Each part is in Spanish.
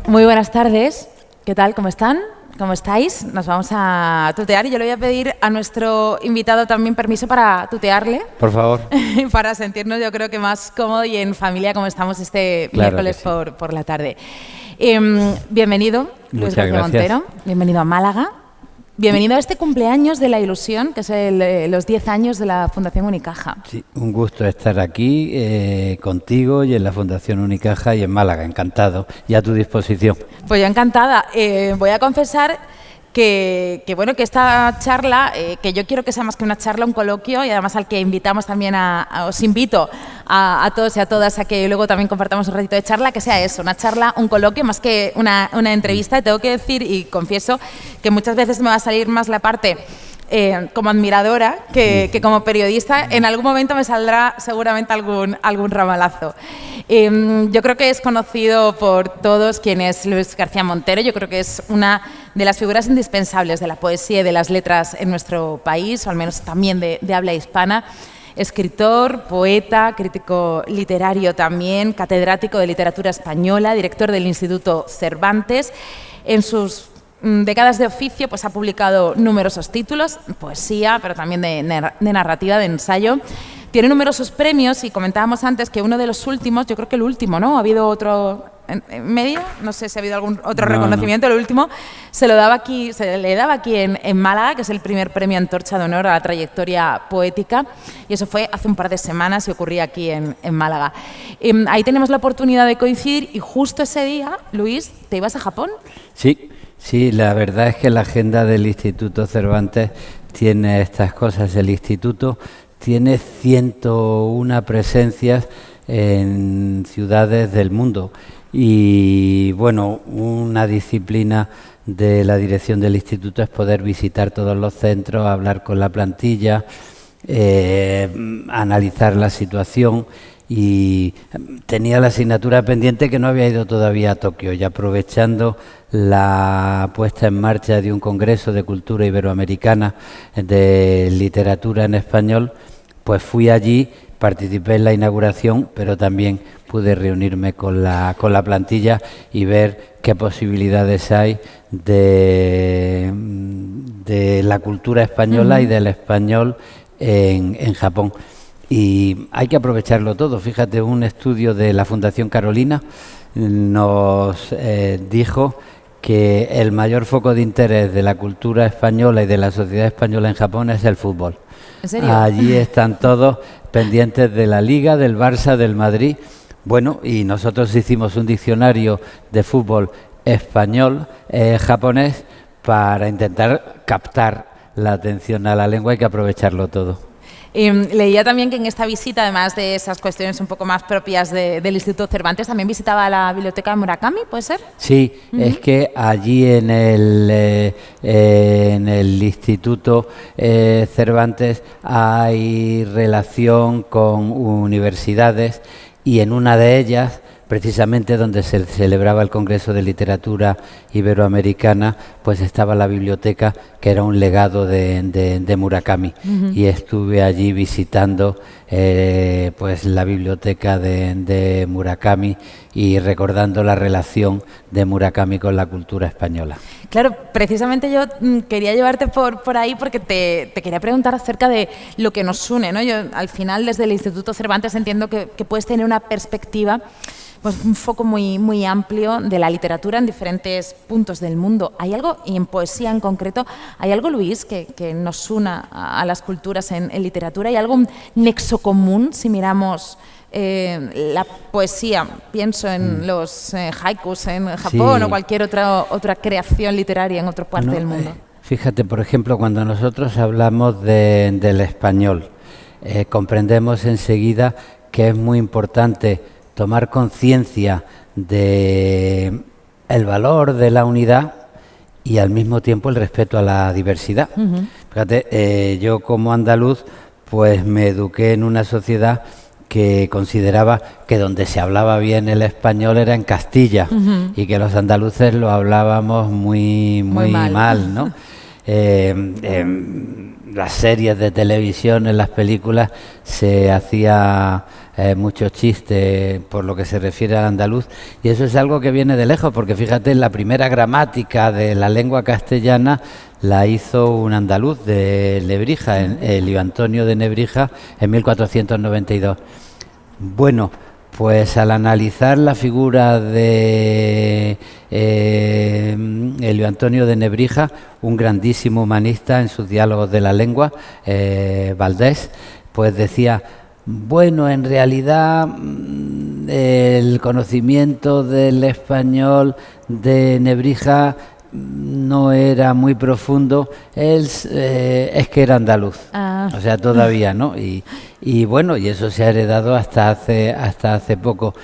Muy buenas tardes. ¿Qué tal? ¿Cómo están? ¿Cómo estáis? Nos vamos a tutear y yo le voy a pedir a nuestro invitado también permiso para tutearle. Por favor. Para sentirnos, yo creo que más cómodo y en familia como estamos este miércoles sí. por la tarde. Bienvenido, Luis García Montero. Bienvenido a Málaga. Bienvenido a este cumpleaños de la ilusión, que es los 10 años de la Fundación Unicaja. Sí, un gusto estar aquí contigo y en la Fundación Unicaja y en Málaga. Encantado y a tu disposición. Pues yo encantada. Voy a confesar que esta charla, que yo quiero que sea más que una charla, un coloquio, y además al que invitamos también os invito a todos y a todas a que luego también compartamos un ratito de charla, que sea eso, una charla, un coloquio, más que una entrevista. Y tengo que decir, y confieso, que muchas veces me va a salir más la parte como admiradora que como periodista. En algún momento me saldrá seguramente algún ramalazo. Yo creo que es conocido por todos quién es Luis García Montero. Yo creo que es una de las figuras indispensables de la poesía y de las letras en nuestro país, o al menos también de habla hispana. Escritor, poeta, crítico literario también, catedrático de literatura española, director del Instituto Cervantes. En sus décadas de oficio pues ha publicado numerosos títulos, poesía, pero también de narrativa, de ensayo. Tiene numerosos premios y comentábamos antes que uno de los últimos, yo creo que el último, ¿no? ¿Ha habido otro en medio? No sé si ha habido algún otro reconocimiento. El último se le daba aquí en Málaga, que es el primer premio Antorcha de Honor a la trayectoria poética, y eso fue hace un par de semanas y ocurría aquí en Málaga. Ahí tenemos la oportunidad de coincidir y justo ese día, Luis, ¿te ibas a Japón? Sí, la verdad es que la agenda del Instituto Cervantes tiene estas cosas. El instituto tiene 101 presencias en ciudades del mundo y, bueno, una disciplina de la dirección del instituto es poder visitar todos los centros, hablar con la plantilla, analizar la situación. Y tenía la asignatura pendiente que no había ido todavía a Tokio, y aprovechando la puesta en marcha de un congreso de cultura iberoamericana de literatura en español, pues fui allí, participé en la inauguración, pero también pude reunirme con la plantilla y ver qué posibilidades hay de la cultura española y del español en Japón. Y hay que aprovecharlo todo. Fíjate, un estudio de la Fundación Carolina nos dijo que el mayor foco de interés de la cultura española y de la sociedad española en Japón es el fútbol. ¿En serio? Allí están todos pendientes de la Liga, del Barça, del Madrid. Bueno, y nosotros hicimos un diccionario de fútbol español, japonés, para intentar captar la atención a la lengua. Hay que aprovecharlo todo. Leía también que en esta visita, además de esas cuestiones un poco más propias del Instituto Cervantes, también visitaba la biblioteca de Murakami, ¿puede ser? Sí, es que allí en el Instituto Cervantes hay relación con universidades, y en una de ellas, precisamente donde se celebraba el Congreso de Literatura Iberoamericana, pues estaba la biblioteca, que era un legado de Murakami. Y estuve allí visitando pues la biblioteca de Murakami y recordando la relación de Murakami con la cultura española. Claro, precisamente yo quería llevarte por ahí porque te quería preguntar acerca de lo que nos une, ¿no? Yo, al final, desde el Instituto Cervantes entiendo que puedes tener una perspectiva, pues un foco muy amplio de la literatura en diferentes puntos del mundo. ¿Hay algo, y en poesía en concreto, hay algo, Luis, que nos una a las culturas en literatura? ¿Hay algún nexo común si miramos la poesía? Pienso en los haikus en Japón, sí, o cualquier otra creación literaria en otra parte del mundo. Fíjate, por ejemplo, cuando nosotros hablamos del español, comprendemos enseguida que es muy importante tomar conciencia de el valor de la unidad y al mismo tiempo el respeto a la diversidad. Fíjate, yo como andaluz pues me eduqué en una sociedad que consideraba que donde se hablaba bien el español era en Castilla, y que los andaluces lo hablábamos muy mal, ¿no? las series de televisión, en las películas, se hacía muchos chistes por lo que se refiere al andaluz, y eso es algo que viene de lejos, porque fíjate, la primera gramática de la lengua castellana la hizo un andaluz de Nebrija, Elio Antonio de Nebrija, en 1492. Bueno, pues al analizar la figura de Elio Antonio de Nebrija, un grandísimo humanista en sus diálogos de la lengua, Valdés, pues decía: bueno, en realidad el conocimiento del español de Nebrija no era muy profundo, es que era andaluz, o sea, todavía, ¿no? Y bueno, y eso se ha heredado hasta hace poco.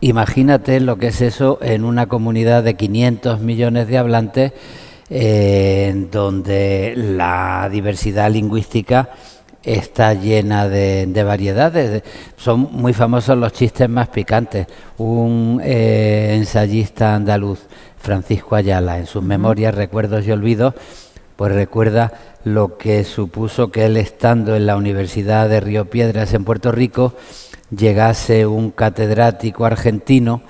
Imagínate lo que es eso en una comunidad de 500 millones de hablantes, donde la diversidad lingüística está llena de variedades. Son muy famosos los chistes más picantes. Un ensayista andaluz, Francisco Ayala, en sus memorias, Recuerdos y Olvidos, pues recuerda lo que supuso que él, estando en la Universidad de Río Piedras en Puerto Rico, llegase un catedrático argentino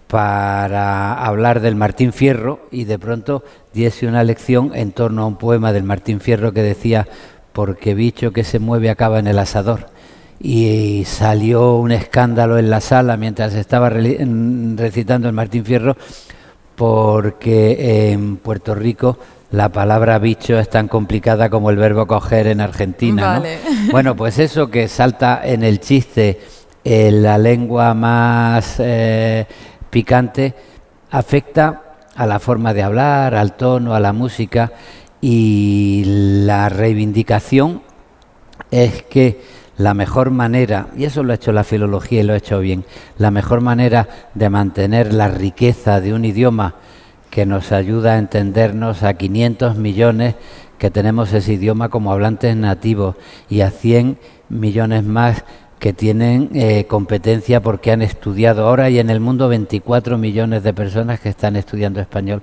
para hablar del Martín Fierro y de pronto diese una lección en torno a un poema del Martín Fierro que decía: porque bicho que se mueve acaba en el asador. Y salió un escándalo en la sala mientras estaba recitando el Martín Fierro, porque en Puerto Rico la palabra bicho es tan complicada como el verbo coger en Argentina, vale, ¿no? Bueno, pues eso que salta en el chiste, en la lengua más picante, afecta a la forma de hablar, al tono, a la música, y la reivindicación es que la mejor manera, y eso lo ha hecho la filología y lo ha hecho bien, la mejor manera de mantener la riqueza de un idioma que nos ayuda a entendernos a 500 millones que tenemos ese idioma como hablantes nativos, y a 100 millones más que tienen competencia porque han estudiado. Ahora hay en el mundo 24 millones de personas que están estudiando español.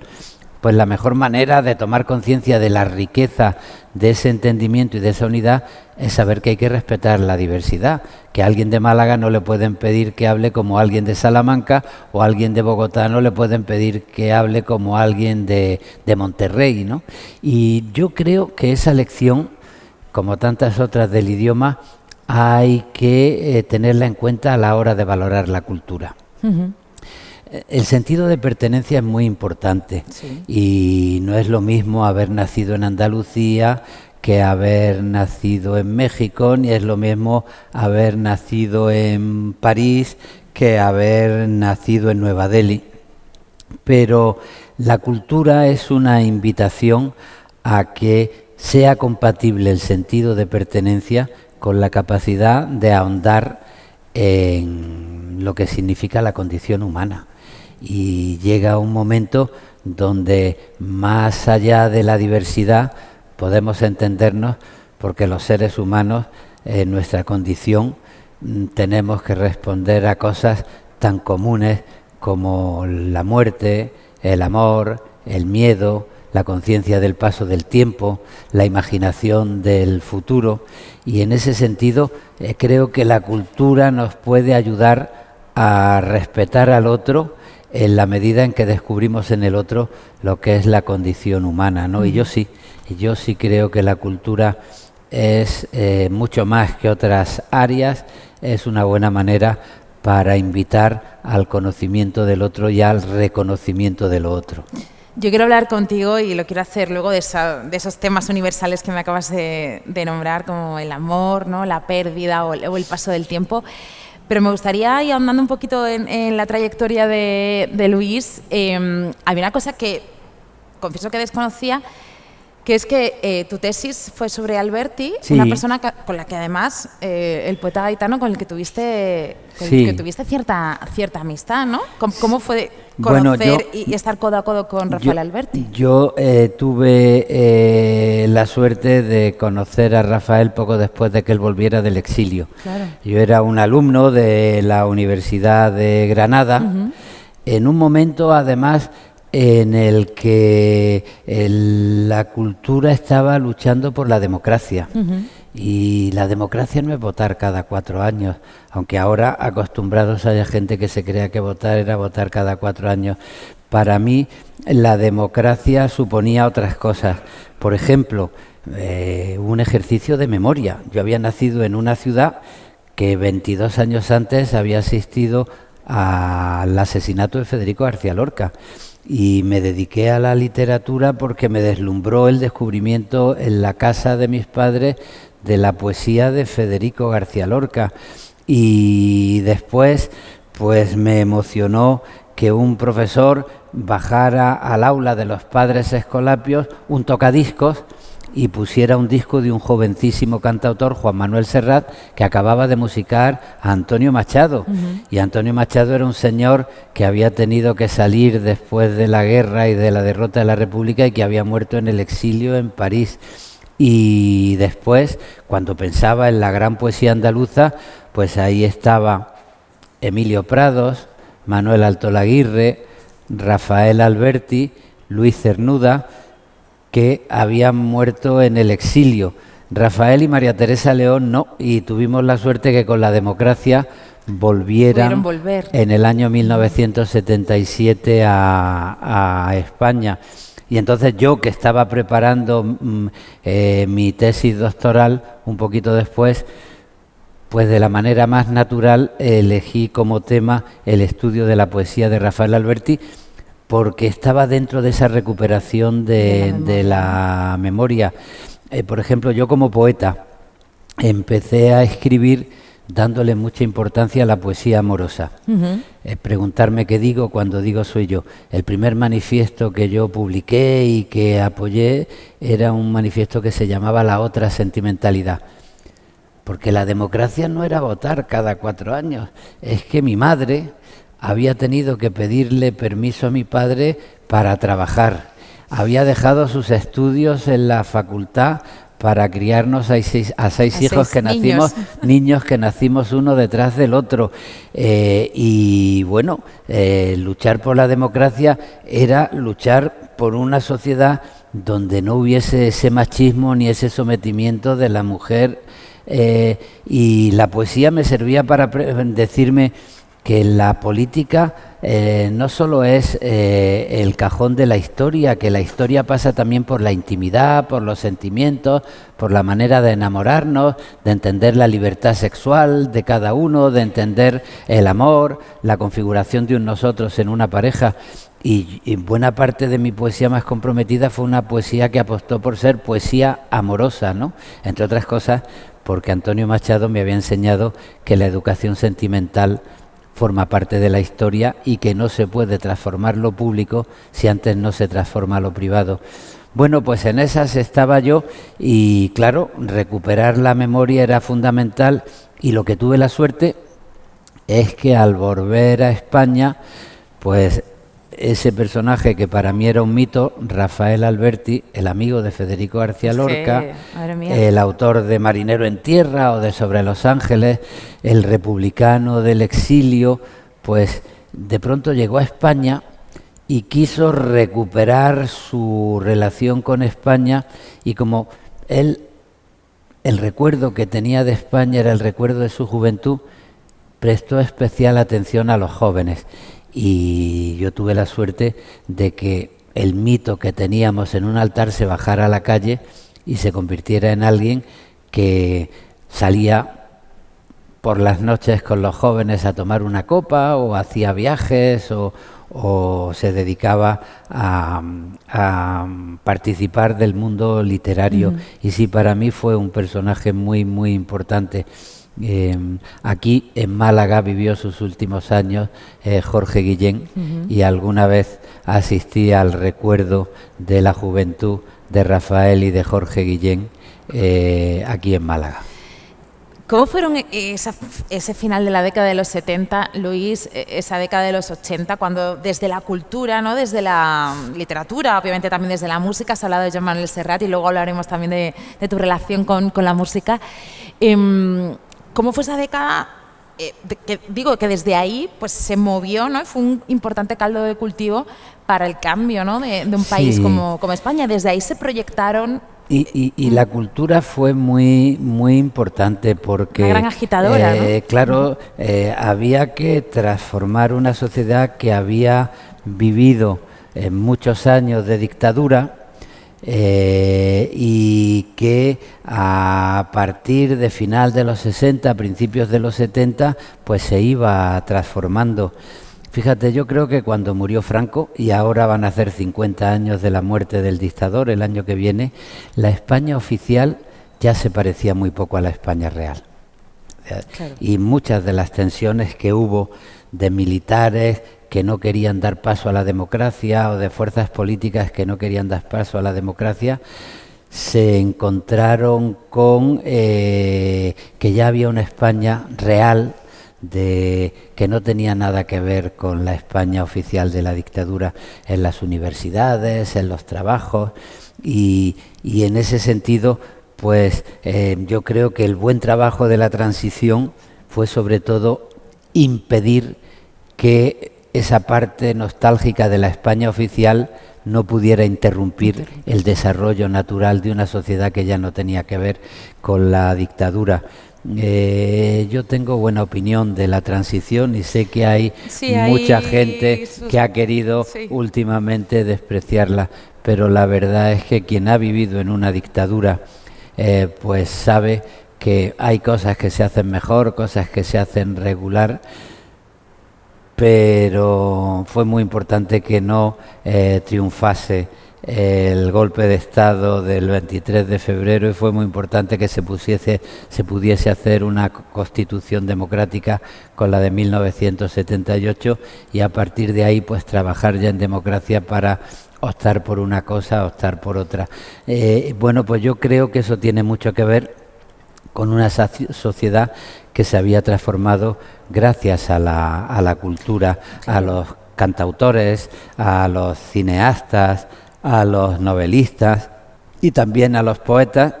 Pues la mejor manera de tomar conciencia de la riqueza de ese entendimiento y de esa unidad es saber que hay que respetar la diversidad, que a alguien de Málaga no le pueden pedir que hable como alguien de Salamanca, o a alguien de Bogotá no le pueden pedir que hable como alguien de Monterrey, ¿no? Y yo creo que esa lección, como tantas otras del idioma, hay que tenerla en cuenta a la hora de valorar la cultura. Uh-huh. El sentido de pertenencia es muy importante, sí, y no es lo mismo haber nacido en Andalucía que haber nacido en México, ni es lo mismo haber nacido en París que haber nacido en Nueva Delhi. Pero la cultura es una invitación a que sea compatible el sentido de pertenencia con la capacidad de ahondar en lo que significa la condición humana. Y llega un momento donde, más allá de la diversidad, podemos entendernos, porque los seres humanos, en nuestra condición, tenemos que responder a cosas tan comunes como la muerte, el amor, el miedo, la conciencia del paso del tiempo, la imaginación del futuro. Y en ese sentido creo que la cultura nos puede ayudar a respetar al otro en la medida en que descubrimos en el otro lo que es la condición humana, ¿no? Y yo sí creo que la cultura es mucho más que otras áreas, es una buena manera para invitar al conocimiento del otro y al reconocimiento de lo otro. Yo quiero hablar contigo, y lo quiero hacer luego de esos temas universales que me acabas de nombrar, como el amor, ¿no?, la pérdida o el paso del tiempo. Pero me gustaría ir ahondando un poquito en la trayectoria de Luis. Había una cosa que confieso que desconocía, que es que tu tesis fue sobre Alberti, sí, una persona con la que además, el poeta gaditano, con el que tuviste, cierta amistad, ¿no? ¿Cómo fue conocer y estar codo a codo con Rafael Alberti? Yo tuve la suerte de conocer a Rafael poco después de que él volviera del exilio. Claro. Yo era un alumno de la Universidad de Granada, en un momento además en el que la cultura estaba luchando por la democracia. Y la democracia no es votar cada 4 años, aunque ahora acostumbrados haya gente que se crea que votar era votar cada 4 años. Para mí la democracia suponía otras cosas. Por ejemplo, un ejercicio de memoria. Yo había nacido en una ciudad que 22 años antes había asistido al asesinato de Federico García Lorca. Y me dediqué a la literatura porque me deslumbró el descubrimiento en la casa de mis padres de la poesía de Federico García Lorca. Y después, pues me emocionó que un profesor bajara al aula de los padres escolapios un tocadiscos y pusiera un disco de un jovencísimo cantautor, Juan Manuel Serrat, que acababa de musicar a Antonio Machado. Y Antonio Machado era un señor que había tenido que salir después de la guerra y de la derrota de la República y que había muerto en el exilio en París. Y después, cuando pensaba en la gran poesía andaluza, pues ahí estaba Emilio Prados, Manuel Altolaguirre, Rafael Alberti, Luis Cernuda, que habían muerto en el exilio. Rafael y María Teresa León no, y tuvimos la suerte que con la democracia volvieran en el año 1977 a España. Y entonces yo, que estaba preparando mi tesis doctoral un poquito después, pues de la manera más natural elegí como tema el estudio de la poesía de Rafael Alberti, porque estaba dentro de esa recuperación de la memoria. Por ejemplo, yo como poeta empecé a escribir dándole mucha importancia a la poesía amorosa. Preguntarme qué digo cuando digo soy yo. El primer manifiesto que yo publiqué y que apoyé era un manifiesto que se llamaba La otra sentimentalidad. Porque la democracia no era votar cada 4 años. Es que mi madre había tenido que pedirle permiso a mi padre para trabajar. Había dejado sus estudios en la facultad para criarnos a seis hijos que nacimos, niños que nacimos uno detrás del otro. Y bueno, luchar por la democracia era luchar por una sociedad donde no hubiese ese machismo ni ese sometimiento de la mujer. Y la poesía me servía para decirme que la política no solo es el cajón de la historia, que la historia pasa también por la intimidad, por los sentimientos, por la manera de enamorarnos, de entender la libertad sexual de cada uno, de entender el amor, la configuración de un nosotros en una pareja. Y buena parte de mi poesía más comprometida fue una poesía que apostó por ser poesía amorosa, ¿no? Entre otras cosas, porque Antonio Machado me había enseñado que la educación sentimental forma parte de la historia y que no se puede transformar lo público si antes no se transforma lo privado. Bueno, pues en esas estaba yo y claro, recuperar la memoria era fundamental, y lo que tuve la suerte es que al volver a España, pues ese personaje que para mí era un mito, Rafael Alberti, el amigo de Federico García Lorca, el autor de Marinero en Tierra o de Sobre los Ángeles, el republicano del exilio, pues de pronto llegó a España y quiso recuperar su relación con España, y como él, el recuerdo que tenía de España era el recuerdo de su juventud, prestó especial atención a los jóvenes. Y yo tuve la suerte de que el mito que teníamos en un altar se bajara a la calle y se convirtiera en alguien que salía por las noches con los jóvenes a tomar una copa, o hacía viajes, o se dedicaba a participar del mundo literario. Y sí, para mí fue un personaje muy, muy importante. Aquí en Málaga vivió sus últimos años Jorge Guillén, y alguna vez asistí al recuerdo de la juventud de Rafael y de Jorge Guillén aquí en Málaga. ¿Cómo fueron ese final de la década de los 70, Luis, esa década de los 80, cuando desde la cultura, ¿no?, desde la literatura, obviamente también desde la música, has hablado de Joan Manuel Serrat y luego hablaremos también de tu relación con la música? ¿Cómo fue esa década digo que desde ahí pues se movió, ¿no? Fue un importante caldo de cultivo para el cambio, ¿no? de un país Sí. como España. Desde ahí se proyectaron Y la cultura fue muy muy importante porque una gran agitadora, ¿no? claro, había que transformar una sociedad que había vivido muchos años de dictadura y que a partir de final de los 60, principios de los 70, pues se iba transformando. Fíjate, yo creo que cuando murió Franco, y ahora van a hacer 50 años de la muerte del dictador el año que viene, la España oficial ya se parecía muy poco a la España real. Claro. Y muchas de las tensiones que hubo de militares que no querían dar paso a la democracia o de fuerzas políticas que no querían dar paso a la democracia, se encontraron con que ya había una España real, que no tenía nada que ver con la España oficial de la dictadura, en las universidades, en los trabajos, y en ese sentido, pues yo creo que el buen trabajo de la transición fue sobre todo impedir que esa parte nostálgica de la España oficial no pudiera interrumpir el desarrollo natural de una sociedad que ya no tenía que ver con la dictadura. Yo tengo buena opinión de la transición y sé que hay mucha gente que ha querido últimamente despreciarla, pero la verdad es que quien ha vivido en una dictadura pues sabe que hay cosas que se hacen mejor, cosas que se hacen regular, pero fue muy importante que no triunfase el golpe de Estado del 23 de febrero y fue muy importante que se pudiese hacer una constitución democrática con la de 1978 y a partir de ahí pues trabajar ya en democracia para optar por una cosa, optar por otra. Bueno, pues yo creo que eso tiene mucho que ver con una sociedad que se había transformado gracias a la cultura, a los cantautores, a los cineastas, a los novelistas y también a los poetas,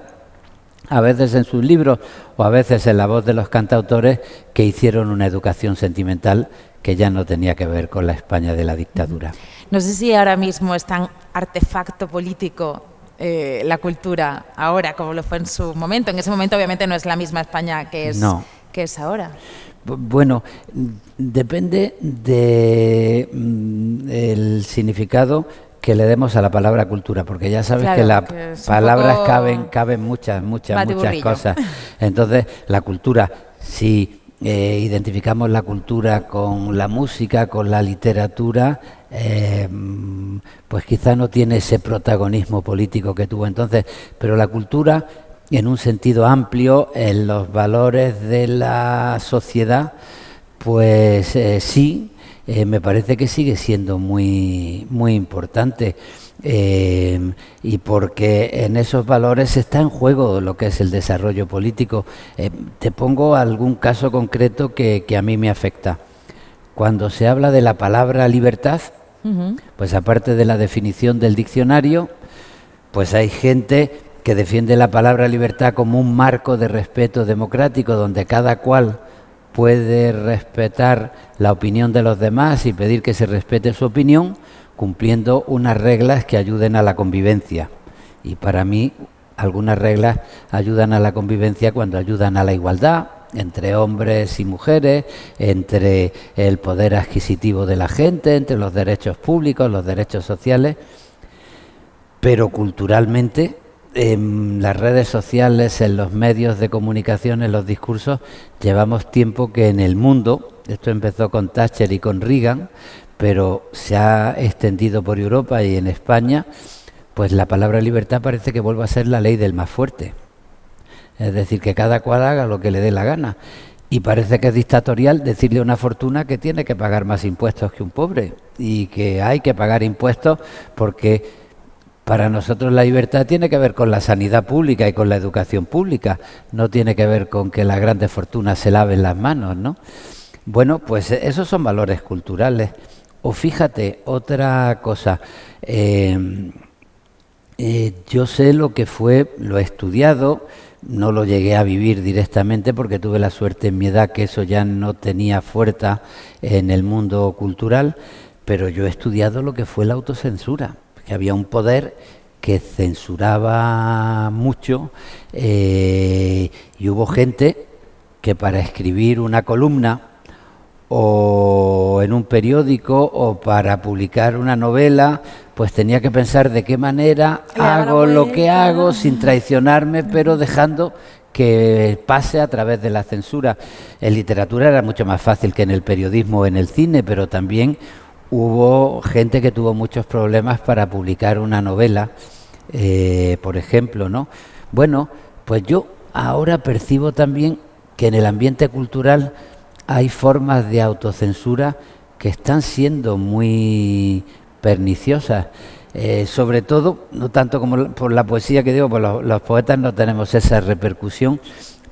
a veces en sus libros o a veces en la voz de los cantautores, que hicieron una educación sentimental que ya no tenía que ver con la España de la dictadura. No sé si ahora mismo es tan artefacto político la cultura ahora como lo fue en su momento. En ese momento obviamente no es la misma España que es ahora. Bueno, depende del significado que le demos a la palabra cultura, porque ya sabes que las palabras caben muchas cosas. Entonces, la cultura, si identificamos la cultura con la música, con la literatura, pues quizá no tiene ese protagonismo político que tuvo entonces, pero la cultura, en un sentido amplio, en los valores de la sociedad, pues sí, me parece que sigue siendo muy importante, y porque en esos valores está en juego lo que es el desarrollo político. Te pongo algún caso concreto que a mí me afecta. Cuando se habla de la palabra libertad, pues aparte de la definición del diccionario, pues hay gente que defiende la palabra libertad como un marco de respeto democrático donde cada cual puede respetar la opinión de los demás y pedir que se respete su opinión, cumpliendo unas reglas que ayuden a la convivencia. Y para mí, algunas reglas ayudan a la convivencia cuando ayudan a la igualdad entre hombres y mujeres, entre el poder adquisitivo de la gente, entre los derechos públicos, los derechos sociales, pero culturalmente, en las redes sociales, en los medios de comunicación, en los discursos, llevamos tiempo que en el mundo, esto empezó con Thatcher y con Reagan, pero se ha extendido por Europa y en España, pues la palabra libertad parece que vuelve a ser la ley del más fuerte. Es decir, que cada cual haga lo que le dé la gana. Y parece que es dictatorial decirle a una fortuna que tiene que pagar más impuestos que un pobre y que hay que pagar impuestos porque para nosotros la libertad tiene que ver con la sanidad pública y con la educación pública, no tiene que ver con que las grandes fortunas se laven las manos, ¿no? Bueno, pues esos son valores culturales. O fíjate, otra cosa, Yo sé lo que fue, lo he estudiado, no lo llegué a vivir directamente porque tuve la suerte en mi edad que eso ya no tenía fuerza en el mundo cultural, pero yo he estudiado lo que fue la autocensura, que había un poder que censuraba mucho y hubo gente que para escribir una columna o en un periódico o para publicar una novela, pues tenía que pensar de qué manera hago lo que hago sin traicionarme, pero dejando que pase a través de la censura. En literatura era mucho más fácil que en el periodismo o en el cine, pero también hubo gente que tuvo muchos problemas para publicar una novela, por ejemplo, ¿no? Bueno, pues yo ahora percibo también que en el ambiente cultural hay formas de autocensura que están siendo muy perniciosas, sobre todo, no tanto como por la poesía que digo, pues los poetas no tenemos esa repercusión,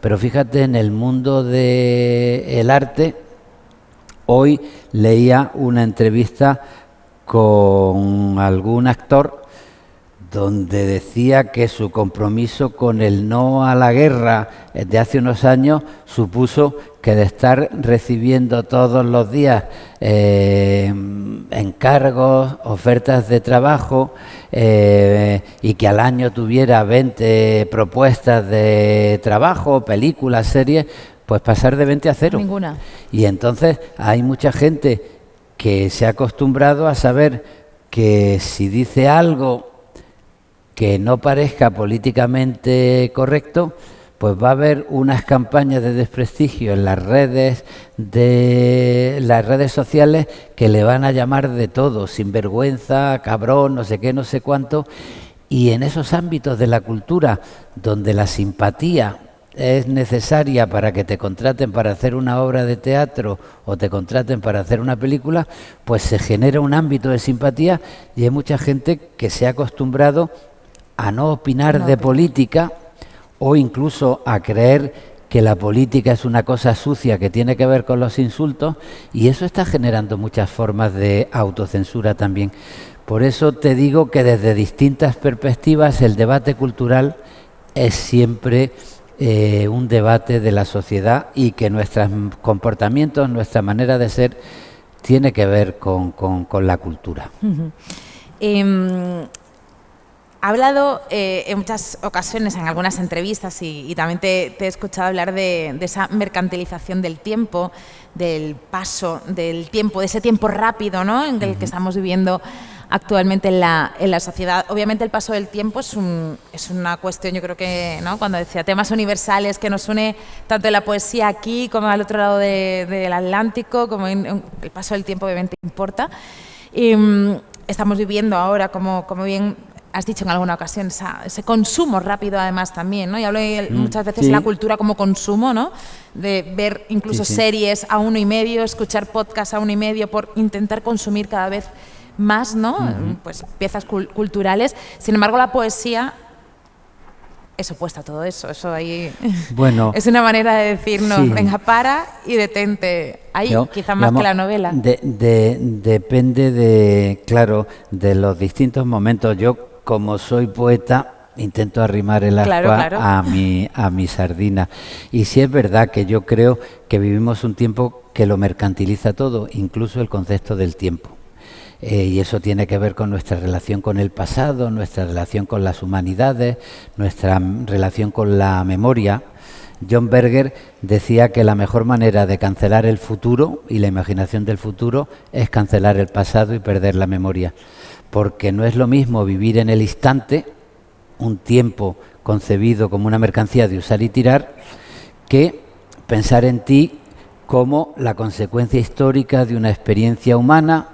pero fíjate, en el mundo del arte, hoy leía una entrevista con algún actor donde decía que su compromiso con el no a la guerra de hace unos años supuso que de estar recibiendo todos los días encargos, ofertas de trabajo y que al año tuviera 20 propuestas de trabajo, películas, series, pues pasar de 20 a 0. Ninguna. Y entonces hay mucha gente que se ha acostumbrado a saber que si dice algo que no parezca políticamente correcto, pues va a haber unas campañas de desprestigio en las redes sociales que le van a llamar de todo, sinvergüenza, cabrón, no sé qué, no sé cuánto. Y en esos ámbitos de la cultura donde la simpatía es necesaria para que te contraten para hacer una obra de teatro o te contraten para hacer una película, pues se genera un ámbito de simpatía y hay mucha gente que se ha acostumbrado a no opinar de política o incluso a creer que la política es una cosa sucia que tiene que ver con los insultos, y eso está generando muchas formas de autocensura también. Por eso te digo que desde distintas perspectivas el debate cultural es siempre un debate de la sociedad y que nuestros comportamientos, nuestra manera de ser, tiene que ver con la cultura. Ha hablado en muchas ocasiones, en algunas entrevistas, y también te he escuchado hablar de esa mercantilización del tiempo, del paso del tiempo, de ese tiempo rápido, ¿no?, en el que estamos viviendo actualmente en la sociedad. Obviamente el paso del tiempo es una cuestión, yo creo que, ¿no?, cuando decía temas universales que nos une tanto en la poesía aquí como al otro lado del Atlántico, como el paso del tiempo obviamente importa. Y estamos viviendo ahora, como bien has dicho en alguna ocasión, ese consumo rápido además también, ¿no? Y hablo muchas veces de la cultura como consumo, ¿no? De ver incluso series a 1,5, escuchar podcasts a 1,5 por intentar consumir cada vez más, ¿no? Pues piezas culturales. Sin embargo, la poesía es opuesta a todo eso. Eso ahí es una manera de decirnos, venga, para y detente. Ahí, quizás más que la novela. Depende claro, de los distintos momentos. Yo, como soy poeta, intento arrimar el ascua a mi sardina. Y sí es verdad que yo creo que vivimos un tiempo que lo mercantiliza todo, incluso el concepto del tiempo. Y eso tiene que ver con nuestra relación con el pasado, nuestra relación con las humanidades, nuestra relación con la memoria. John Berger decía que la mejor manera de cancelar el futuro y la imaginación del futuro es cancelar el pasado y perder la memoria. Porque no es lo mismo vivir en el instante, un tiempo concebido como una mercancía de usar y tirar, que pensar en ti como la consecuencia histórica de una experiencia humana,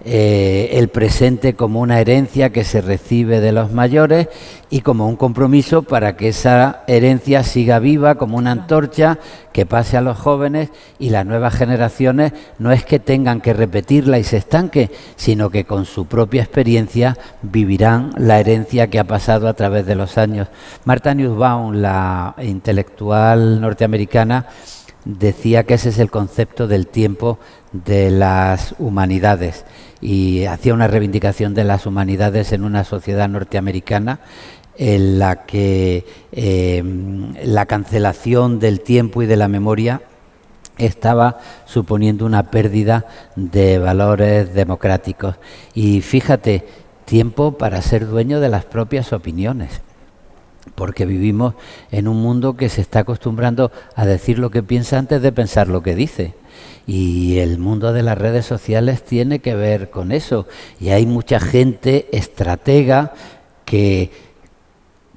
el presente como una herencia que se recibe de los mayores y como un compromiso para que esa herencia siga viva como una antorcha que pase a los jóvenes, y las nuevas generaciones no es que tengan que repetirla y se estanque, sino que con su propia experiencia vivirán la herencia que ha pasado a través de los años. Martha Nussbaum, la intelectual norteamericana, decía que ese es el concepto del tiempo de las humanidades y hacía una reivindicación de las humanidades en una sociedad norteamericana en la que la cancelación del tiempo y de la memoria estaba suponiendo una pérdida de valores democráticos. Y fíjate, tiempo para ser dueño de las propias opiniones, porque vivimos en un mundo que se está acostumbrando a decir lo que piensa antes de pensar lo que dice. Y el mundo de las redes sociales tiene que ver con eso. Y hay mucha gente estratega que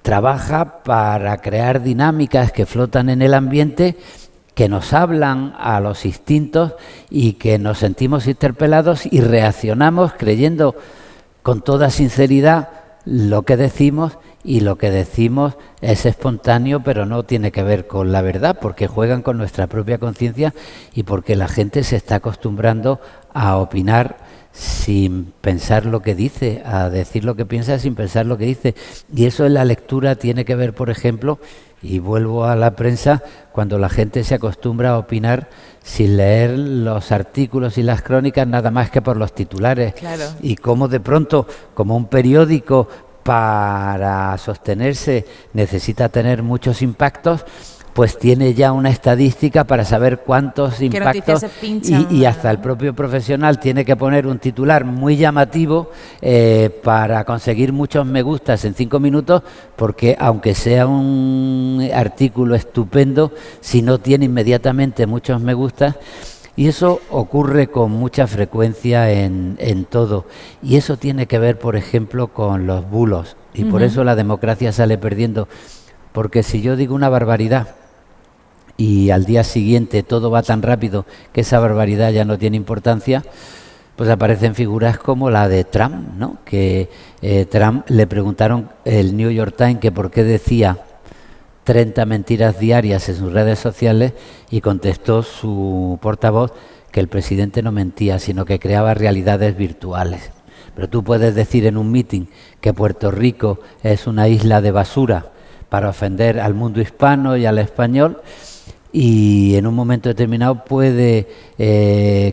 trabaja para crear dinámicas que flotan en el ambiente, que nos hablan a los instintos y que nos sentimos interpelados y reaccionamos creyendo con toda sinceridad lo que decimos, y lo que decimos es espontáneo, pero no tiene que ver con la verdad, porque juegan con nuestra propia conciencia y porque la gente se está acostumbrando a opinar sin pensar lo que dice, a decir lo que piensa sin pensar lo que dice. Y eso en la lectura tiene que ver, por ejemplo, y vuelvo a la prensa, cuando la gente se acostumbra a opinar sin leer los artículos y las crónicas nada más que por los titulares. Claro. Y cómo de pronto, como un periódico para sostenerse necesita tener muchos impactos, pues tiene ya una estadística para saber cuántos impactos, y hasta el propio profesional tiene que poner un titular muy llamativo para conseguir muchos me gustas en 5 minutos, porque aunque sea un artículo estupendo, si no tiene inmediatamente muchos me gustas. Y eso ocurre con mucha frecuencia en todo. Y eso tiene que ver, por ejemplo, con los bulos. Y por eso la democracia sale perdiendo. Porque si yo digo una barbaridad y al día siguiente todo va tan rápido que esa barbaridad ya no tiene importancia, pues aparecen figuras como la de Trump, ¿no? Que Trump le preguntaron el New York Times que por qué decía 30 mentiras diarias en sus redes sociales, y contestó su portavoz que el presidente no mentía, sino que creaba realidades virtuales. Pero tú puedes decir en un mitin que Puerto Rico es una isla de basura para ofender al mundo hispano y al español, y en un momento determinado puede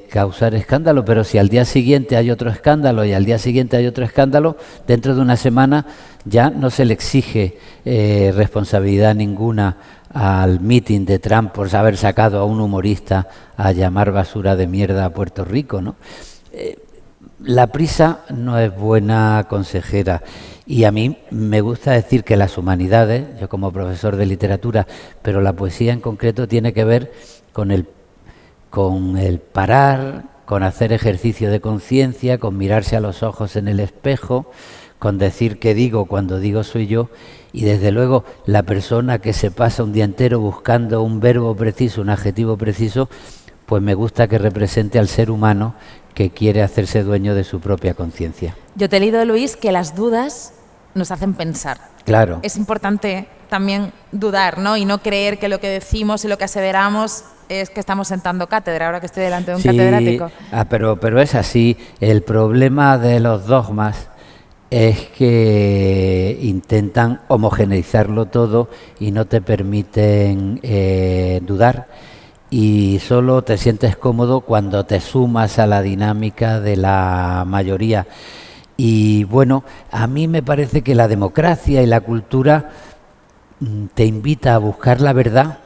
causar escándalo, pero si al día siguiente hay otro escándalo y al día siguiente hay otro escándalo, dentro de una semana ya no se le exige responsabilidad ninguna al mitin de Trump por haber sacado a un humorista a llamar basura de mierda a Puerto Rico, ¿no? La prisa no es buena consejera, y a mí me gusta decir que las humanidades, yo como profesor de literatura, pero la poesía en concreto tiene que ver con el parar, con hacer ejercicio de conciencia, con mirarse a los ojos en el espejo, con decir qué digo cuando digo soy yo. Y desde luego la persona que se pasa un día entero buscando un verbo preciso, un adjetivo preciso, pues me gusta que represente al ser humano que quiere hacerse dueño de su propia conciencia. Yo te he leído, Luis, que las dudas nos hacen pensar. Claro. Es importante también dudar, ¿no? Y no creer que lo que decimos y lo que aseveramos es que estamos sentando cátedra, ahora que estoy delante de un catedrático. Pero es así. El problema de los dogmas es que intentan homogeneizarlo todo y no te permiten dudar. Y solo te sientes cómodo cuando te sumas a la dinámica de la mayoría. Y bueno, a mí me parece que la democracia y la cultura te invita a buscar la verdad,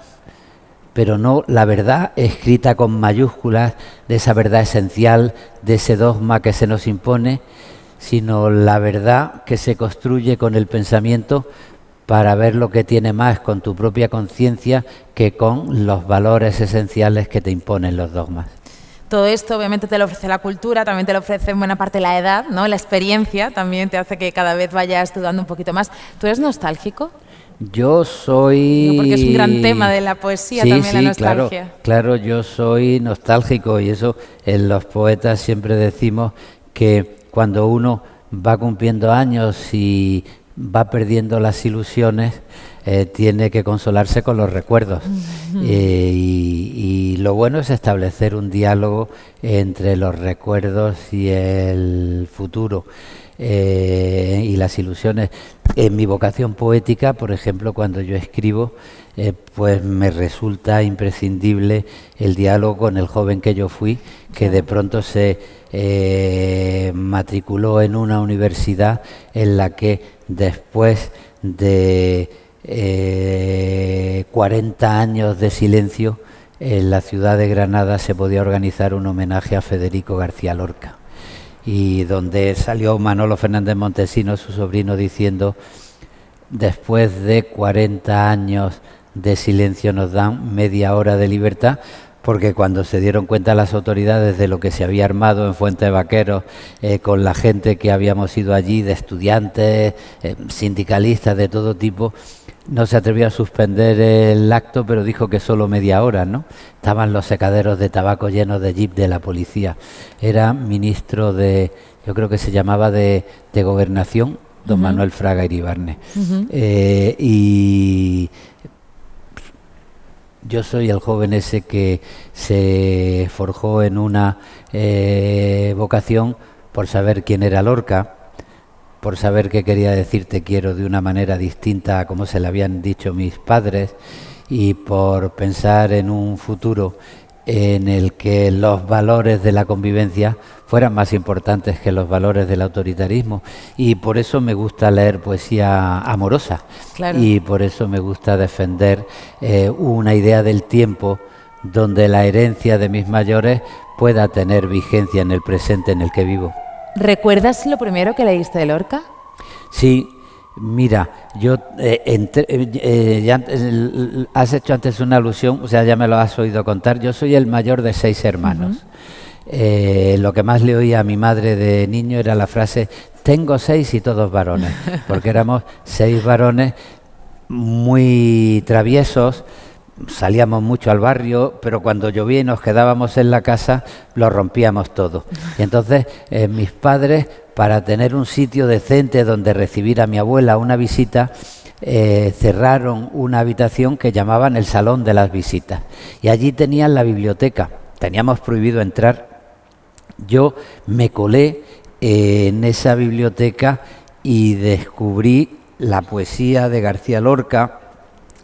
pero no la verdad escrita con mayúsculas, de esa verdad esencial, de ese dogma que se nos impone, sino la verdad que se construye con el pensamiento, para ver lo que tiene más con tu propia conciencia que con los valores esenciales que te imponen los dogmas. Todo esto obviamente te lo ofrece la cultura, también te lo ofrece en buena parte la edad, ¿no? La experiencia también te hace que cada vez vayas dudando un poquito más. ¿Tú eres nostálgico? Yo soy... No, porque es un gran tema de la poesía, también la nostalgia. Claro, yo soy nostálgico, y eso en los poetas siempre decimos que cuando uno va cumpliendo años y va perdiendo las ilusiones, tiene que consolarse con los recuerdos. Y lo bueno es establecer un diálogo entre los recuerdos y el futuro, y las ilusiones. En mi vocación poética, por ejemplo, cuando yo escribo, pues me resulta imprescindible el diálogo con el joven que yo fui, que de pronto se matriculó en una universidad en la que después de 40 años de silencio, en la ciudad de Granada se podía organizar un homenaje a Federico García Lorca, y donde salió Manolo Fernández Montesinos, su sobrino, diciendo: después de 40 años de silencio nos dan media hora de libertad, porque cuando se dieron cuenta las autoridades de lo que se había armado en Fuente de Vaqueros, con la gente que habíamos ido allí, de estudiantes, sindicalistas de todo tipo, no se atrevió a suspender el acto, pero dijo que solo media hora, ¿no? Estaban los secaderos de tabaco llenos de jeep de la policía. Era ministro de, yo creo que se llamaba de Gobernación, don Manuel Fraga Iribarne. Y yo soy el joven ese que se forjó en una vocación por saber quién era Lorca, por saber qué quería decir te quiero de una manera distinta a como se le habían dicho mis padres, y por pensar en un futuro en el que los valores de la convivencia fueran más importantes que los valores del autoritarismo. Y por eso me gusta leer poesía amorosa, claro. Y por eso me gusta defender una idea del tiempo donde la herencia de mis mayores pueda tener vigencia en el presente en el que vivo. ¿Recuerdas lo primero que leíste de Lorca? Sí, mira, yo ya has hecho antes una alusión, o sea, ya me lo has oído contar. Yo soy el mayor de 6 hermanos. Lo que más le oía a mi madre de niño era la frase: tengo 6 y todos varones, porque éramos 6 varones muy traviesos. Salíamos mucho al barrio, pero cuando llovía y nos quedábamos en la casa, lo rompíamos todo. Y entonces mis padres, para tener un sitio decente donde recibir a mi abuela una visita, cerraron una habitación que llamaban el Salón de las Visitas. Y allí tenían la biblioteca. Teníamos prohibido entrar. Yo me colé en esa biblioteca y descubrí la poesía de García Lorca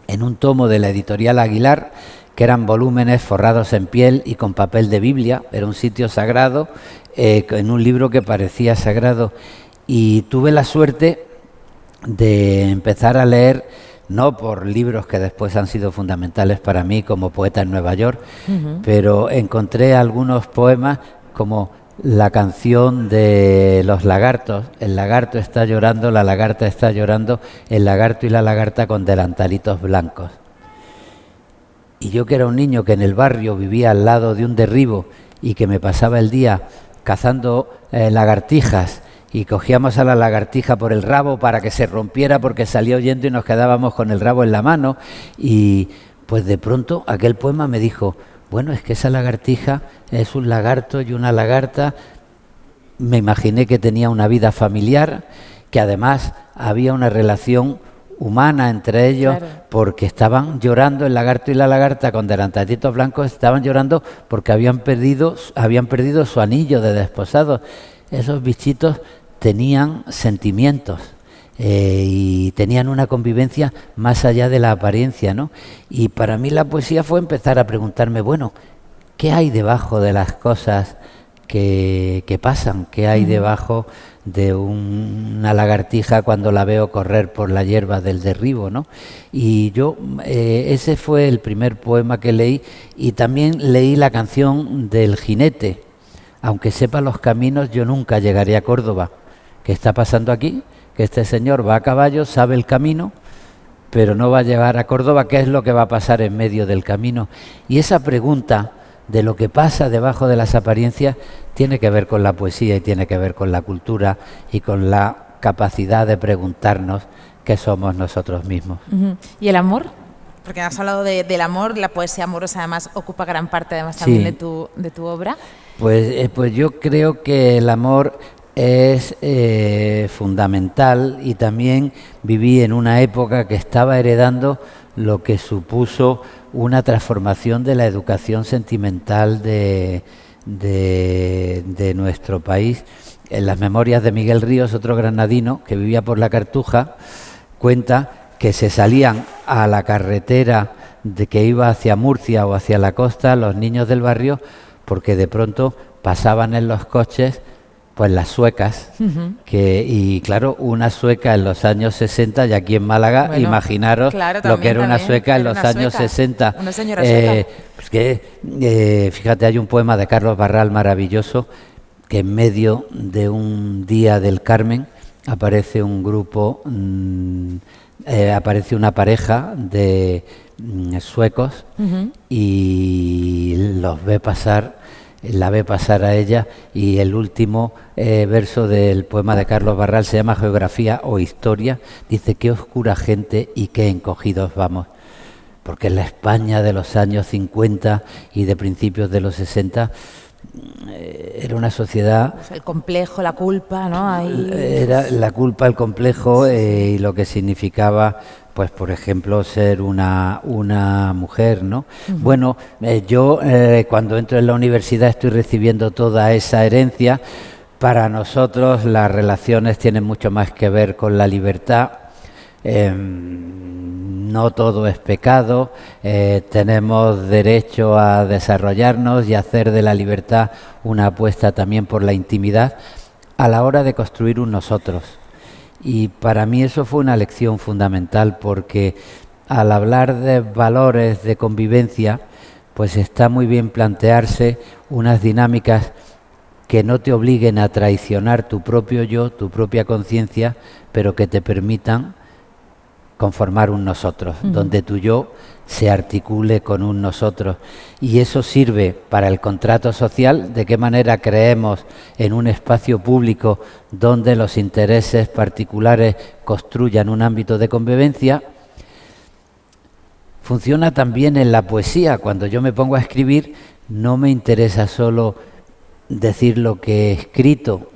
en un tomo de la editorial Aguilar, que eran volúmenes forrados en piel y con papel de Biblia. Era un sitio sagrado, en un libro que parecía sagrado. Y tuve la suerte de empezar a leer, no por libros que después han sido fundamentales para mí como poeta en Nueva York, pero encontré algunos poemas como la canción de los lagartos: el lagarto está llorando, la lagarta está llorando, el lagarto y la lagarta con delantalitos blancos. Y yo, que era un niño que en el barrio vivía al lado de un derribo y que me pasaba el día cazando lagartijas, y cogíamos a la lagartija por el rabo para que se rompiera porque salía huyendo y nos quedábamos con el rabo en la mano, y pues de pronto aquel poema me dijo: bueno, es que esa lagartija es un lagarto y una lagarta. Me imaginé que tenía una vida familiar, que además había una relación humana entre ellos, claro, porque estaban llorando, el lagarto y la lagarta con delantalitos blancos estaban llorando porque habían perdido su anillo de desposado. Esos bichitos tenían sentimientos. Y tenían una convivencia más allá de la apariencia, ¿no? Y para mí la poesía fue empezar a preguntarme, bueno, ¿qué hay debajo de las cosas que pasan? ¿Qué hay debajo de una lagartija cuando la veo correr por la hierba del derribo, ¿no? Y yo, ese fue el primer poema que leí, y también leí la canción del jinete: aunque sepa los caminos, yo nunca llegaré a Córdoba. ¿Qué está pasando aquí? Que este señor va a caballo, sabe el camino, pero no va a llegar a Córdoba. ¿Qué es lo que va a pasar en medio del camino? Y esa pregunta de lo que pasa debajo de las apariencias tiene que ver con la poesía y tiene que ver con la cultura y con la capacidad de preguntarnos qué somos nosotros mismos. ¿Y el amor? Porque has hablado del amor, la poesía amorosa además ocupa gran parte además también de tu obra. Pues yo creo que el amor es fundamental, y también viví en una época que estaba heredando lo que supuso una transformación de la educación sentimental de nuestro país. En las memorias de Miguel Ríos, otro granadino que vivía por la Cartuja, cuenta que se salían a la carretera que iba hacia Murcia o hacia la costa los niños del barrio, porque de pronto pasaban en los coches pues las suecas, y claro, una sueca en los años 60, y aquí en Málaga, bueno, imaginaros claro, lo que era una sueca en los años 60. Una señora sueca. Pues fíjate, hay un poema de Carlos Barral maravilloso, que en medio de un día del Carmen aparece un grupo, aparece una pareja de suecos y los ve pasar. La ve pasar a ella, y el último verso del poema de Carlos Barral se llama Geografía o Historia. Dice: qué oscura gente y qué encogidos vamos. Porque en la España de los años 50 y de principios de los 60 era una sociedad... Pues el complejo, la culpa, ¿no? Ahí... Era la culpa, el complejo, y lo que significaba... pues por ejemplo ser una mujer, ¿no? Bueno, yo cuando entro en la universidad estoy recibiendo toda esa herencia. Para nosotros las relaciones tienen mucho más que ver con la libertad. No todo es pecado, tenemos derecho a desarrollarnos y hacer de la libertad una apuesta también por la intimidad a la hora de construir un nosotros. Y para mí eso fue una lección fundamental, porque al hablar de valores de convivencia, pues está muy bien plantearse unas dinámicas que no te obliguen a traicionar tu propio yo, tu propia conciencia, pero que te permitan conformar un nosotros, donde tu yo se articule con un nosotros. Y eso sirve para el contrato social, de qué manera creemos en un espacio público donde los intereses particulares construyan un ámbito de convivencia. Funciona también en la poesía. Cuando yo me pongo a escribir, no me interesa solo decir lo que he escrito.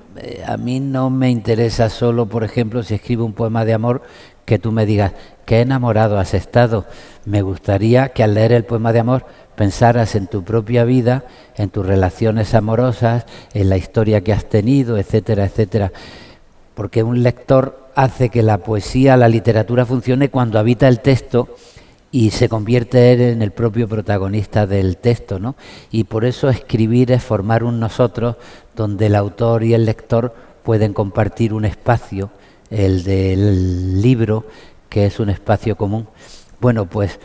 A mí no me interesa solo, por ejemplo, si escribo un poema de amor, que tú me digas qué enamorado has estado. Me gustaría que al leer el poema de amor pensaras en tu propia vida, en tus relaciones amorosas, en la historia que has tenido, etcétera, etcétera. Porque un lector hace que la poesía, la literatura funcione cuando habita el texto y se convierte él en el propio protagonista del texto, ¿no? Y por eso escribir es formar un nosotros donde el autor y el lector pueden compartir un espacio, el del libro, que es un espacio común. Bueno, pues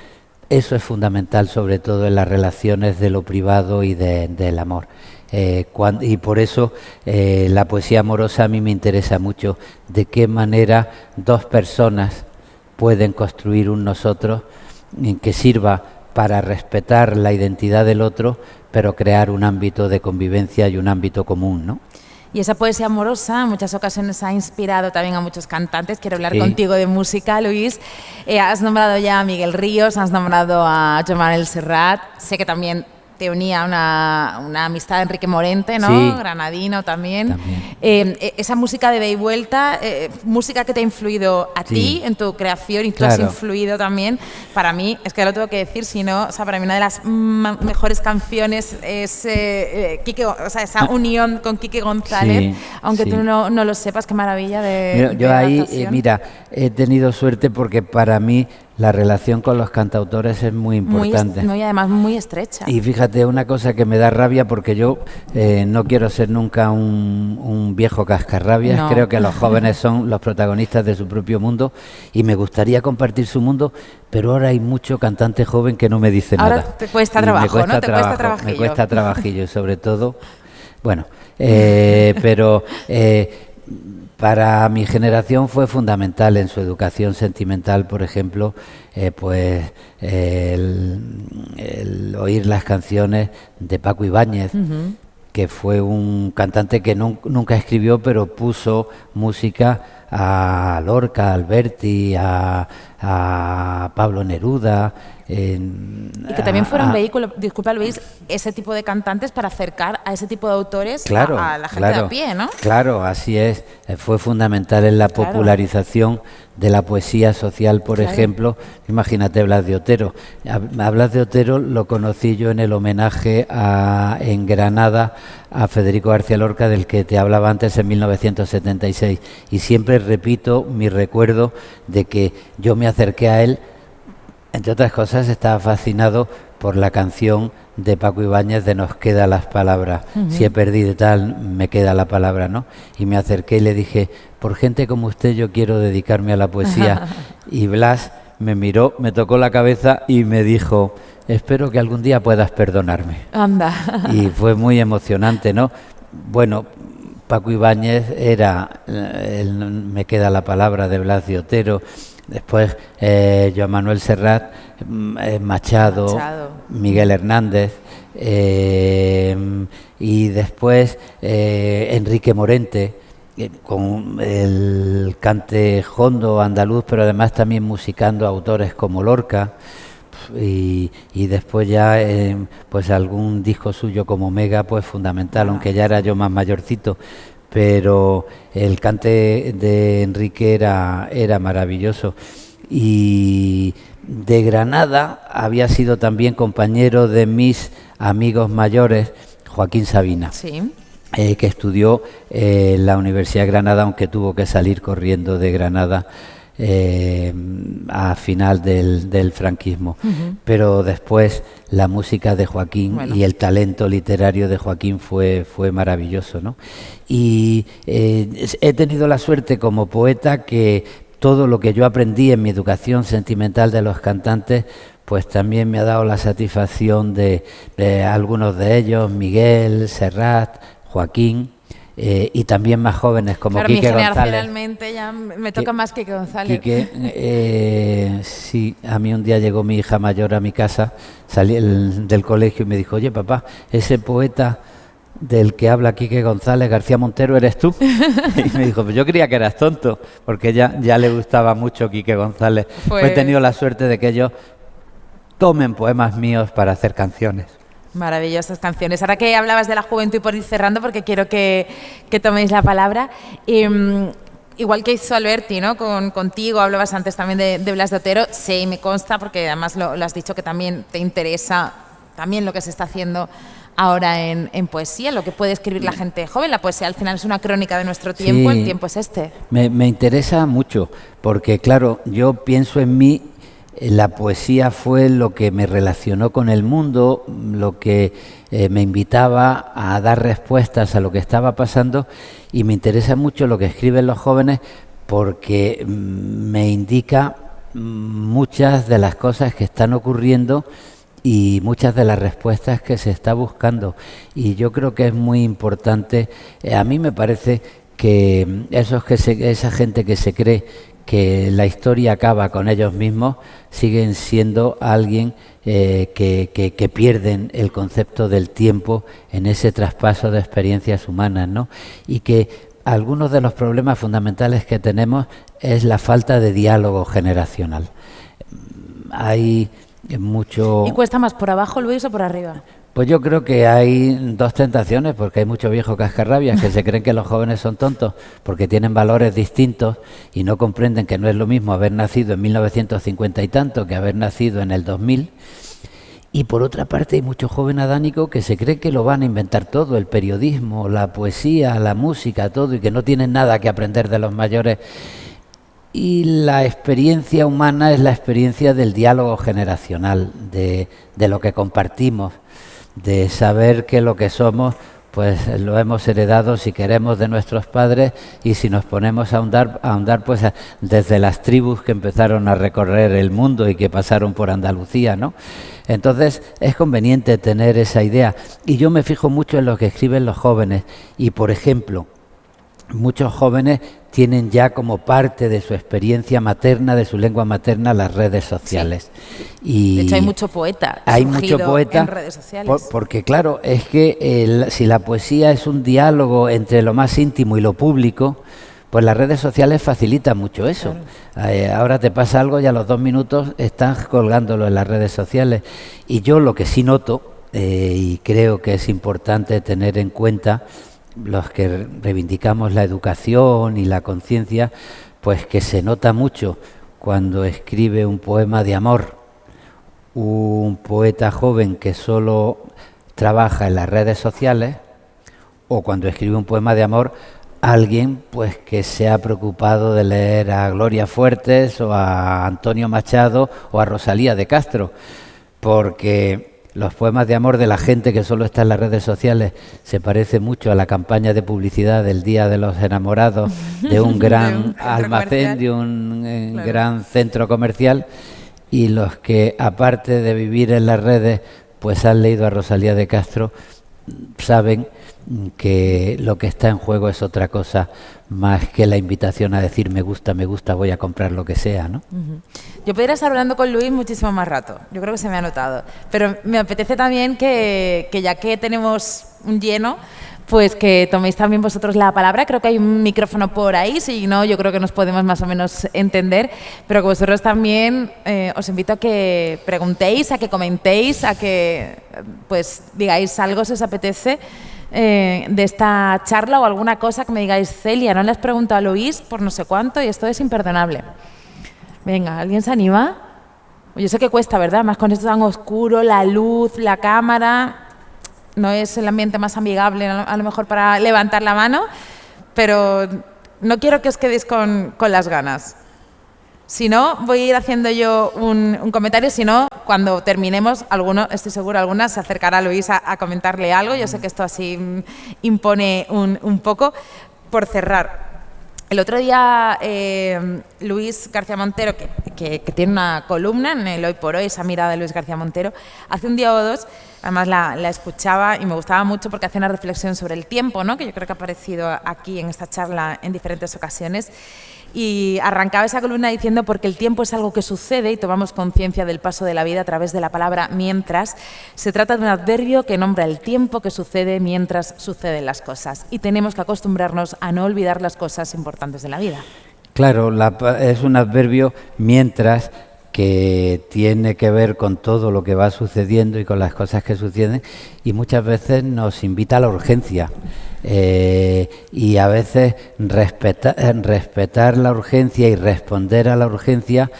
eso es fundamental, sobre todo en las relaciones de lo privado y del amor. Y por eso la poesía amorosa a mí me interesa mucho. De qué manera dos personas pueden construir un nosotros que sirva para respetar la identidad del otro, pero crear un ámbito de convivencia y un ámbito común, ¿no? Y esa poesía amorosa en muchas ocasiones ha inspirado también a muchos cantantes. Quiero hablar contigo de música, Luis. Has nombrado ya a Miguel Ríos, has nombrado a Joan Manuel Serrat. Sé que también te unía una amistad de Enrique Morente, ¿no? Sí. Granadino también. Esa música de ida y vuelta, música que te ha influido a ti en tu creación, y tú has influido también. Para mí, es que lo tengo que decir, si no, o sea, para mí una de las mejores canciones es esa unión con Quique González, aunque tú no lo sepas, qué maravilla de yo ahí, adaptación. He tenido suerte, porque para mí la relación con los cantautores es muy importante. Y además muy estrecha. Y fíjate, una cosa que me da rabia, porque yo no quiero ser nunca un viejo cascarrabias. No. Creo que los jóvenes son los protagonistas de su propio mundo y me gustaría compartir su mundo, pero ahora hay mucho cantante joven que no me dice nada. Ahora te cuesta trabajo, ¿no? Me cuesta trabajillo, sobre todo. Bueno, pero... para mi generación fue fundamental en su educación sentimental, por ejemplo, pues el oír las canciones de Paco Ibáñez, que fue un cantante que nunca escribió, pero puso música a Lorca, a Alberti, a Pablo Neruda. Y que también fuera un vehículo, disculpa Luis, ese tipo de cantantes para acercar a ese tipo de autores a la gente de a pie, ¿no? Claro, así es. Fue fundamental en la popularización de la poesía social, por ejemplo. Imagínate Blas de Otero. A Blas de Otero lo conocí yo en el homenaje en Granada a Federico García Lorca, del que te hablaba antes, en 1976. Y siempre repito mi recuerdo de que yo me acerqué a él. Entre otras cosas, estaba fascinado por la canción de Paco Ibáñez de Nos queda las palabras. Si he perdido tal, me queda la palabra, ¿no? Y me acerqué y le dije, por gente como usted yo quiero dedicarme a la poesía. Y Blas me miró, me tocó la cabeza y me dijo, espero que algún día puedas perdonarme. Anda. Y fue muy emocionante, ¿no? Bueno, Paco Ibáñez era, me queda la palabra, de Blas de Otero. Después Joan Manuel Serrat, Machado, Miguel Hernández, y después Enrique Morente, con el cante jondo andaluz, pero además también musicando autores como Lorca, y después ya pues algún disco suyo como Mega, pues fundamental, aunque ya era yo más mayorcito. Pero el cante de Enrique era maravilloso. Y de Granada había sido también compañero de mis amigos mayores, Joaquín Sabina, sí. Que estudió en la Universidad de Granada, aunque tuvo que salir corriendo de Granada a final del franquismo. Pero después la música de Joaquín y el talento literario de Joaquín fue maravilloso, ¿no? Y he tenido la suerte como poeta que todo lo que yo aprendí en mi educación sentimental de los cantantes, pues también me ha dado la satisfacción de algunos de ellos, Miguel, Serrat, Joaquín, y también más jóvenes como Quique González. Generacionalmente ya me toca más Quique González. Quique, sí, a mí un día llegó mi hija mayor a mi casa, salí del colegio y me dijo, oye papá, ese poeta del que habla Quique González, García Montero, ¿eres tú? Y me dijo, pues yo creía que eras tonto, porque ya le gustaba mucho Quique González. Pues he tenido la suerte de que ellos tomen poemas míos para hacer canciones. Maravillosas canciones. Ahora que hablabas de la juventud y por ir cerrando, porque quiero que toméis la palabra, igual que hizo Alberti, ¿no? Contigo, hablabas antes también de Blas de Otero, sí, me consta, porque además lo has dicho que también te interesa también lo que se está haciendo ahora en poesía, lo que puede escribir la gente joven. La poesía al final es una crónica de nuestro tiempo, sí, el tiempo es este. Me interesa mucho, porque claro, yo pienso en mí. La poesía fue lo que me relacionó con el mundo, lo que me invitaba a dar respuestas a lo que estaba pasando, y me interesa mucho lo que escriben los jóvenes porque me indica muchas de las cosas que están ocurriendo y muchas de las respuestas que se está buscando. Y yo creo que es muy importante, a mí me parece que esa gente que se cree que la historia acaba con ellos mismos, siguen siendo alguien que pierden el concepto del tiempo en ese traspaso de experiencias humanas, ¿no? Y que algunos de los problemas fundamentales que tenemos es la falta de diálogo generacional. Hay mucho... ¿Y cuesta más por abajo, Luis, o por arriba? Pues yo creo que hay dos tentaciones, porque hay muchos viejos cascarrabias que se creen que los jóvenes son tontos porque tienen valores distintos y no comprenden que no es lo mismo haber nacido en 1950 y tanto que haber nacido en el 2000. Y por otra parte hay mucho joven adánico que se cree que lo van a inventar todo, el periodismo, la poesía, la música, todo, y que no tienen nada que aprender de los mayores. Y la experiencia humana es la experiencia del diálogo generacional, de lo que compartimos, de saber que lo que somos pues lo hemos heredado, si queremos, de nuestros padres, y si nos ponemos a ahondar pues desde las tribus que empezaron a recorrer el mundo y que pasaron por Andalucía, ¿no? Entonces es conveniente tener esa idea, y yo me fijo mucho en lo que escriben los jóvenes, y por ejemplo, muchos jóvenes tienen ya como parte de su experiencia materna, de su lengua materna, las redes sociales. Sí. Y de hecho hay mucho poeta. Hay mucho poeta en redes sociales. Porque claro, es que si la poesía es un diálogo entre lo más íntimo y lo público, pues las redes sociales facilitan mucho eso. Claro. Ahora te pasa algo y a los 2 minutos estás colgándolo en las redes sociales. Y yo lo que sí noto, y creo que es importante tener en cuenta, los que reivindicamos la educación y la conciencia, pues que se nota mucho cuando escribe un poema de amor un poeta joven que solo trabaja en las redes sociales, o cuando escribe un poema de amor alguien pues que se ha preocupado de leer a Gloria Fuertes o a Antonio Machado o a Rosalía de Castro. porque los poemas de amor de la gente que solo está en las redes sociales se parece mucho a la campaña de publicidad del Día de los Enamorados de un gran almacén, de un gran centro comercial, y los que, aparte de vivir en las redes, pues han leído a Rosalía de Castro, saben que lo que está en juego es otra cosa más que la invitación a decir me gusta, voy a comprar lo que sea, ¿no? Yo podría estar hablando con Luis muchísimo más rato, yo creo que se me ha notado, pero me apetece también que ya que tenemos un lleno, pues que toméis también vosotros la palabra. Creo que hay un micrófono por ahí, si no, yo creo que nos podemos más o menos entender, pero que vosotros también os invito a que preguntéis, a que comentéis, a que pues digáis algo si os apetece de esta charla o alguna cosa que me digáis, Celia, no le has preguntado a Luis por no sé cuánto y esto es imperdonable. Venga, ¿alguien se anima? Yo sé que cuesta, ¿verdad? Más con esto tan oscuro, la luz, la cámara. No es el ambiente más amigable a lo mejor para levantar la mano, pero no quiero que os quedéis con las ganas. Si no, voy a ir haciendo yo un comentario, si no, cuando terminemos, alguno, estoy seguro, alguna se acercará a Luis a comentarle algo. Yo sé que esto así impone un poco. Por cerrar, el otro día Luis García Montero, que tiene una columna en el Hoy por Hoy, esa mirada de Luis García Montero, hace un día o dos, además la escuchaba y me gustaba mucho porque hace una reflexión sobre el tiempo, ¿no? Que yo creo que ha aparecido aquí en esta charla en diferentes ocasiones. Y arrancaba esa columna diciendo porque el tiempo es algo que sucede y tomamos conciencia del paso de la vida a través de la palabra mientras. Se trata de un adverbio que nombra el tiempo que sucede mientras suceden las cosas y tenemos que acostumbrarnos a no olvidar las cosas importantes de la vida. Claro, es un adverbio mientras que tiene que ver con todo lo que va sucediendo y con las cosas que suceden, y muchas veces nos invita a la urgencia. Y a veces respetar la urgencia y responder a la urgencia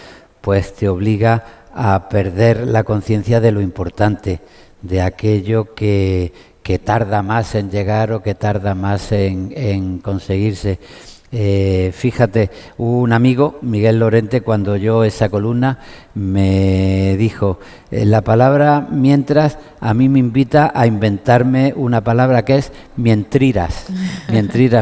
pues te obliga a perder la conciencia de lo importante, de aquello que tarda más en llegar o que tarda más en conseguirse. Fíjate, un amigo, Miguel Lorente, cuando oyó esa columna me dijo, la palabra mientras a mí me invita a inventarme una palabra que es mientriras,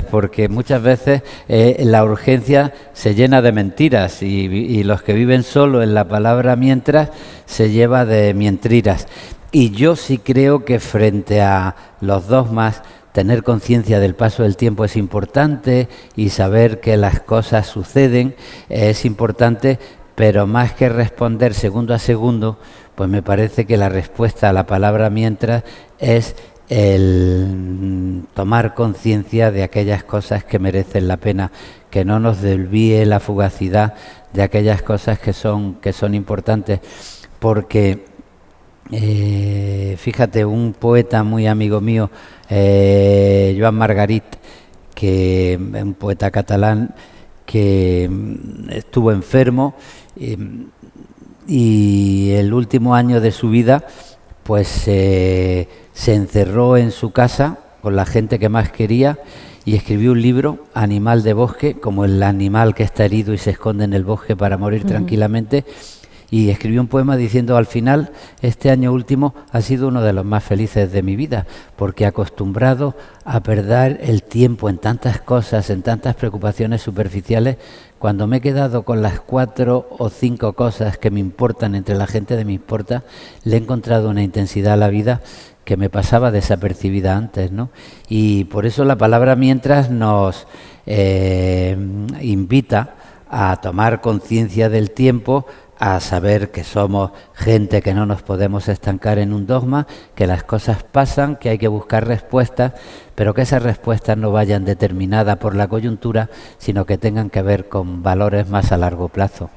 porque muchas veces la urgencia se llena de mentiras y los que viven solo en la palabra mientras se lleva de mientriras. Y yo sí creo que frente a los dogmas, tener conciencia del paso del tiempo es importante y saber que las cosas suceden es importante, pero más que responder segundo a segundo, pues me parece que la respuesta a la palabra mientras es el tomar conciencia de aquellas cosas que merecen la pena, que no nos desvíe la fugacidad de aquellas cosas que son importantes, porque fíjate, un poeta muy amigo mío, Joan Margarit, que es un poeta catalán que estuvo enfermo y el último año de su vida pues se encerró en su casa con la gente que más quería y escribió un libro, Animal de Bosque, como el animal que está herido y se esconde en el bosque para morir tranquilamente. Y escribió un poema diciendo, al final, este año último ha sido uno de los más felices de mi vida, porque acostumbrado a perder el tiempo en tantas cosas, en tantas preocupaciones superficiales, cuando me he quedado con las 4 o 5 cosas que me importan entre la gente de me importa, le he encontrado una intensidad a la vida que me pasaba desapercibida antes, ¿no? Y por eso la palabra mientras nos invita a tomar conciencia del tiempo, a saber que somos gente que no nos podemos estancar en un dogma, que las cosas pasan, que hay que buscar respuestas, pero que esas respuestas no vayan determinadas por la coyuntura, sino que tengan que ver con valores más a largo plazo.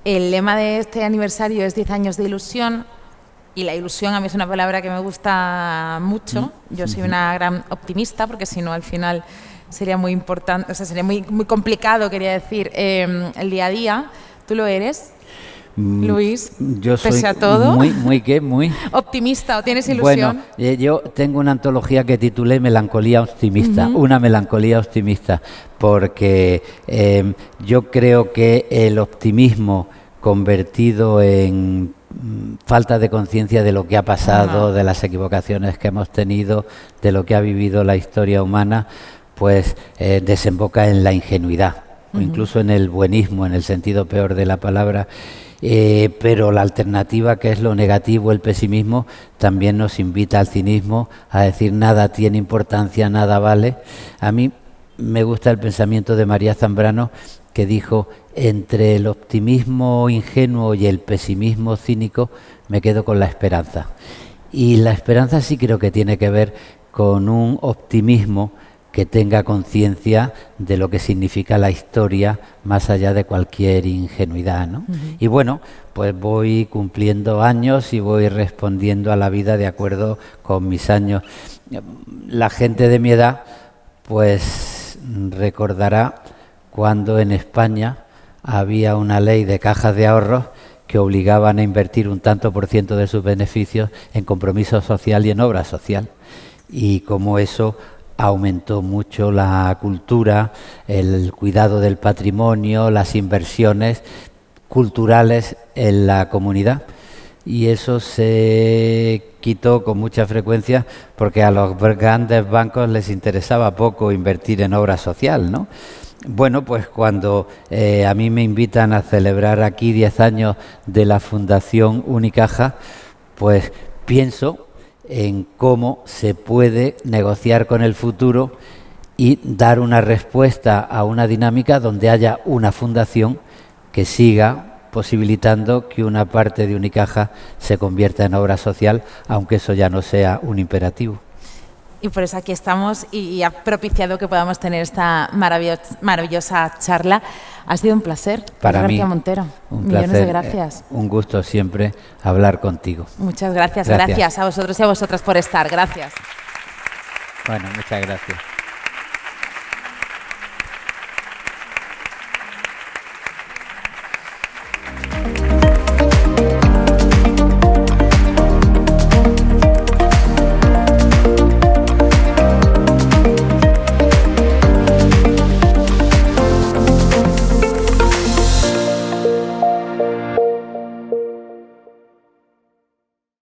El lema de este aniversario es 10 años de ilusión, y la ilusión a mí es una palabra que me gusta mucho. Yo soy una gran optimista, porque si no al final sería muy importante, o sea, sería muy complicado, quería decir, el día a día. ¿Tú lo eres, Luis? Yo soy pese a todo, muy optimista, ¿o tienes ilusión? Bueno, yo tengo una antología que titulé Melancolía optimista, una melancolía optimista, porque yo creo que el optimismo convertido en falta de conciencia de lo que ha pasado, de las equivocaciones que hemos tenido, de lo que ha vivido la historia humana, pues desemboca en la ingenuidad, o incluso en el buenismo, en el sentido peor de la palabra. Pero la alternativa, que es lo negativo, el pesimismo, también nos invita al cinismo, a decir nada tiene importancia, nada vale. A mí me gusta el pensamiento de María Zambrano, que dijo: entre el optimismo ingenuo y el pesimismo cínico me quedo con la esperanza. Y la esperanza sí creo que tiene que ver con un optimismo que tenga conciencia de lo que significa la historia más allá de cualquier ingenuidad, ¿no? Y bueno, pues voy cumpliendo años y voy respondiendo a la vida de acuerdo con mis años. La gente de mi edad pues recordará cuando en España había una ley de cajas de ahorros que obligaban a invertir un tanto por ciento de sus beneficios en compromiso social y en obra social. Y como eso aumentó mucho la cultura, el cuidado del patrimonio, las inversiones culturales en la comunidad. Y eso se quitó con mucha frecuencia porque a los grandes bancos les interesaba poco invertir en obra social, ¿no? Bueno, pues cuando a mí me invitan a celebrar aquí 10 años de la Fundación Unicaja, pues pienso en cómo se puede negociar con el futuro y dar una respuesta a una dinámica donde haya una fundación que siga posibilitando que una parte de Unicaja se convierta en obra social, aunque eso ya no sea un imperativo. Y por eso aquí estamos y ha propiciado que podamos tener esta maravillosa charla. Ha sido un placer. Para mí, García Montero. Un Millones placer, de gracias. Un gusto siempre hablar contigo. Muchas gracias. Gracias a vosotros y a vosotras por estar. Gracias. Bueno, muchas gracias.